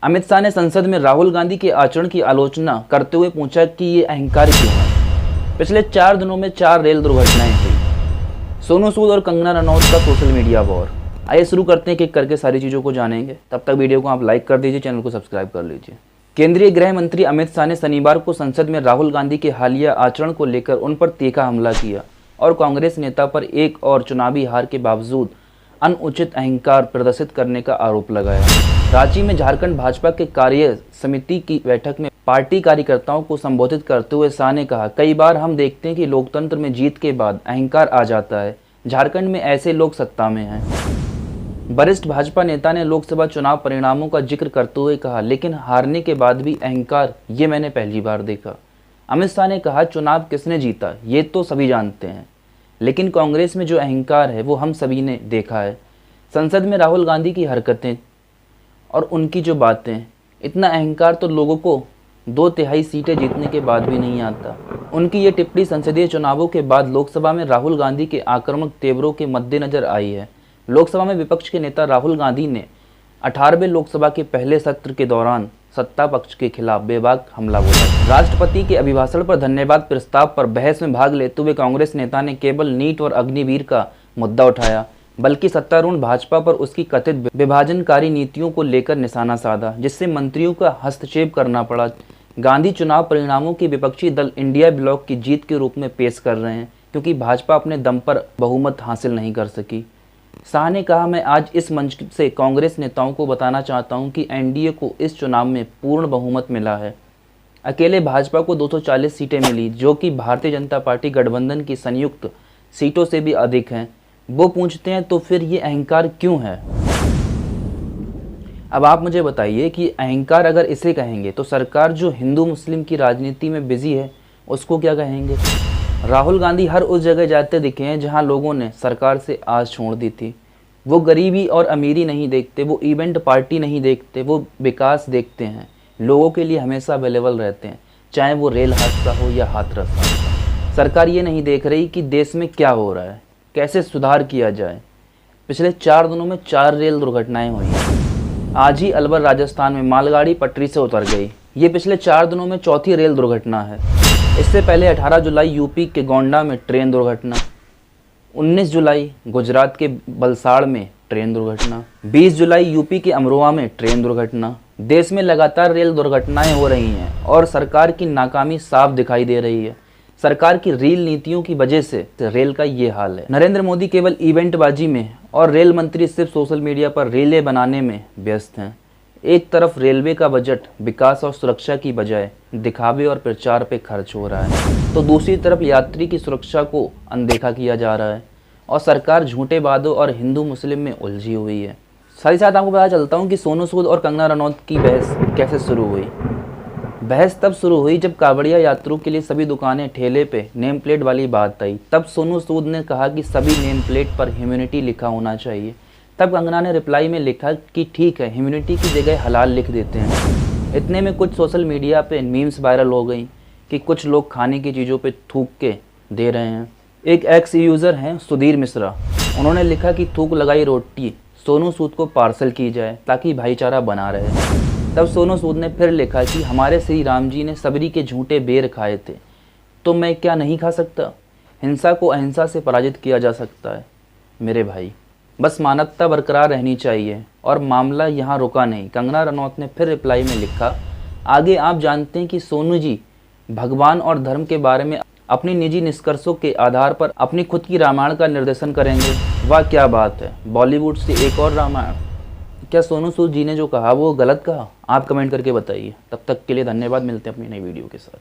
अमित शाह ने संसद में राहुल गांधी के आचरण की आलोचना करते हुए पूछा कि ये अहंकार क्यों है। पिछले 4 दिनों में 4 रेल दुर्घटनाएं हुई। सोनू सूद और कंगना रनौत का सोशल मीडिया वॉर। आइए शुरू करते हैं, एक करके सारी चीज़ों को जानेंगे। तब तक वीडियो को आप लाइक कर दीजिए, चैनल को सब्सक्राइब कर लीजिए। केंद्रीय गृह मंत्री अमित शाह ने शनिवार को संसद में राहुल गांधी के हालिया आचरण को लेकर उन पर तीखा हमला किया और कांग्रेस नेता पर एक और चुनावी हार के बावजूद अनुचित अहंकार प्रदर्शित करने का आरोप लगाया। रांची में झारखंड भाजपा के कार्य समिति की बैठक में पार्टी कार्यकर्ताओं को संबोधित करते हुए शाह ने कहा, कई बार हम देखते हैं कि लोकतंत्र में जीत के बाद अहंकार आ जाता है। झारखंड में ऐसे लोग सत्ता में हैं। वरिष्ठ भाजपा नेता ने लोकसभा चुनाव परिणामों का जिक्र करते हुए कहा, लेकिन हारने के बाद भी अहंकार, ये मैंने पहली बार देखा। अमित शाह ने कहा, चुनाव किसने जीता ये तो सभी जानते हैं, लेकिन कांग्रेस में जो अहंकार है वो हम सभी ने देखा है। संसद में राहुल गांधी की हरकतें और उनकी जो बातें, इतना अहंकार तो लोगों को 2/3 सीटें जीतने के बाद भी नहीं आता। उनकी ये टिप्पणी संसदीय चुनावों के बाद लोकसभा में राहुल गांधी के आक्रामक तेवरों के मद्देनजर आई है। लोकसभा में विपक्ष के नेता राहुल गांधी ने 18वें लोकसभा के पहले सत्र के दौरान सत्ता पक्ष के खिलाफ बेबाक हमला बोला। राष्ट्रपति के अभिभाषण पर धन्यवाद प्रस्ताव पर बहस में भाग लेते हुए कांग्रेस नेता ने केवल नीट और अग्निवीर का मुद्दा उठाया, बल्कि सत्तारूढ़ भाजपा पर उसकी कथित विभाजनकारी नीतियों को लेकर निशाना साधा, जिससे मंत्रियों का हस्तक्षेप करना पड़ा। गांधी चुनाव परिणामों की विपक्षी दल इंडिया ब्लॉक की जीत के रूप में पेश कर रहे हैं, क्योंकि भाजपा अपने दम पर बहुमत हासिल नहीं कर सकी। शाह ने कहा, मैं आज इस मंच से कांग्रेस नेताओं को बताना चाहता हूं कि एनडीए को इस चुनाव में पूर्ण बहुमत मिला है। अकेले भाजपा को 240 सीटें मिली, जो कि भारतीय जनता पार्टी गठबंधन की संयुक्त सीटों से भी अधिक हैं। वो पूछते हैं तो फिर ये अहंकार क्यों है। अब आप मुझे बताइए कि अहंकार अगर इसे कहेंगे तो सरकार जो हिंदू मुस्लिम की राजनीति में बिजी है उसको क्या कहेंगे। राहुल गांधी हर उस जगह जाते दिखे हैं जहां लोगों ने सरकार से आस छोड़ दी थी। वो गरीबी और अमीरी नहीं देखते, वो इवेंट पार्टी नहीं देखते, वो विकास देखते हैं। लोगों के लिए हमेशा अवेलेबल रहते हैं, चाहे वो रेल हादसा हो या हाथरस। सरकार ये नहीं देख रही कि देश में क्या हो रहा है, कैसे सुधार किया जाए। पिछले 4 दिनों में 4 रेल दुर्घटनाएं हुई। आज ही अलवर राजस्थान में मालगाड़ी पटरी से उतर गई। ये पिछले 4 दिनों में 4थी रेल दुर्घटना है। इससे पहले 18 जुलाई यूपी के गोंडा में ट्रेन दुर्घटना, 19 जुलाई गुजरात के बलसाड़ में ट्रेन दुर्घटना, 20 जुलाई यूपी के अमरोहा में ट्रेन दुर्घटना। देश में लगातार रेल दुर्घटनाएं हो रही हैं और सरकार की नाकामी साफ दिखाई दे रही है। सरकार की रेल नीतियों की वजह से रेल का ये हाल है। नरेंद्र मोदी केवल इवेंटबाजी में और रेल मंत्री सिर्फ सोशल मीडिया पर रेलें बनाने में व्यस्त हैं। एक तरफ रेलवे का बजट विकास और सुरक्षा की बजाय दिखावे और प्रचार पे खर्च हो रहा है, तो दूसरी तरफ यात्री की सुरक्षा को अनदेखा किया जा रहा है और सरकार झूठे वादों और हिंदू मुस्लिम में उलझी हुई है। साथ ही साथ आपको पता चलता हूँ कि सोनू सूद और कंगना रनौत की बहस कैसे शुरू हुई। बहस तब शुरू हुई जब कांवड़िया यात्रियों के लिए सभी दुकानें ठेले पे नेम प्लेट वाली बात आई। तब सोनू सूद ने कहा कि सभी नेम प्लेट पर ह्यूमैनिटी लिखा होना चाहिए। तब कंगना ने रिप्लाई में लिखा कि ठीक है, ह्यूमैनिटी की जगह हलाल लिख देते हैं। इतने में कुछ सोशल मीडिया पे मीम्स वायरल हो गई कि कुछ लोग खाने की चीज़ों पे थूक के दे रहे हैं। एक एक्स यूज़र हैं सुधीर मिश्रा, उन्होंने लिखा कि थूक लगाई रोटी सोनू सूद को पार्सल की जाए ताकि भाईचारा बना रहे। तब सोनू सूद ने फिर लिखा कि हमारे श्री राम जी ने सबरी के झूठे बेर खाए थे, तो मैं क्या नहीं खा सकता। हिंसा को अहिंसा से पराजित किया जा सकता है मेरे भाई, बस मानवता बरकरार रहनी चाहिए। और मामला यहाँ रुका नहीं। कंगना रनौत ने फिर रिप्लाई में लिखा, आगे आप जानते हैं कि सोनू जी भगवान और धर्म के बारे में अपनी निजी निष्कर्षों के आधार पर अपनी खुद की रामायण का निर्देशन करेंगे। वाह क्या बात है, बॉलीवुड से एक और रामायण। क्या सोनू सूद जी ने जो कहा वो गलत कहा? आप कमेंट करके बताइए। तब तक के लिए धन्यवाद, मिलते हैं अपनी नई वीडियो के साथ।